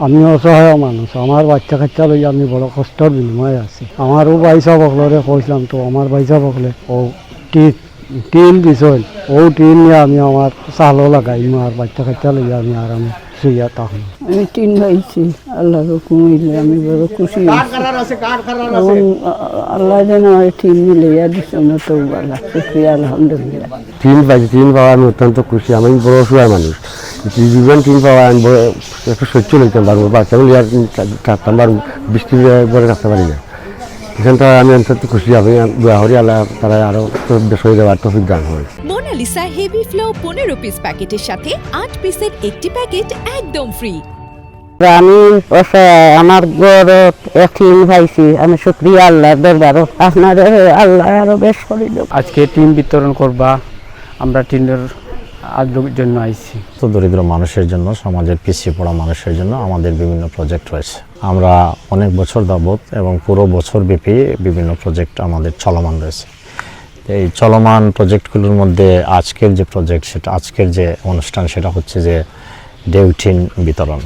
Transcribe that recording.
আমি অসহায় মানুষ, আমার বাচ্চা কাচ্চা লই আমি বড় কষ্টর বিনিময়ে আছি। আমারও বাইসা বকলরে কইলাম তো আমার বাইসা বকলে ও টিন দিছল, ও টিন নিয়ে আমি আমার চালও লাগাই আর বাচ্চা কাচ্চা লই আমি আরামে শুইয়া তখন আমি টিন পাইছি, আল্লাহর হুকুম হইলে আমি বড় খুশি হয়েছি। আল্লাহ যেন আমার টিন মিলাইয়া দিচ্ছে না, তো আল্লাহ শুক্রিয়া, আলহামদুলিল্লাহ। টিন পাইছি, টিন পাওয়া আমি অত্যন্ত খুশি। আমি বড় অসহায় মানুষ, জীবন টিন পাওয়া আমি একটু সহ্য লইতাম পারবো, বাচ্চাগুলো আর থাকতাম পারবো, বৃষ্টি পরে থাকতে পারি না। এখানটা আমি অত্যন্ত খুশি। আমি দোয়া করি আল্লাহ তারা আরও সই দেওয়ার তৌফিক দান হয়। মোনালিসা হেভি ফ্লো 15 পিস প্যাকেটের সাথে 8 পিসের একটি প্যাকেট একদম ফ্রি। আমি আমার গড়ত টিন পাইছি, আমি শুক্রিয়া আল্লাহর দরবারও। আপনাদের আল্লাহ আরো বেশ করে দেব। আজকে টিন বিতরণ করবা, আমরা টিনের আগ্রহের জন্য আইছি। তো দরিদ্র মানুষের জন্য, সমাজের পিছিয়ে পড়া মানুষের জন্য আমাদের বিভিন্ন প্রজেক্ট রয়েছে। আমরা অনেক বছর যাবত এবং পুরো বছর ব্যাপী বিভিন্ন প্রজেক্ট আমাদের চলমান রয়েছে। এই চলমান প্রজেক্টগুলোর মধ্যে আজকের যে প্রজেক্ট, সেটা আজকের যে অনুষ্ঠান সেটা হচ্ছে যে ডেউটিন বিতরণ।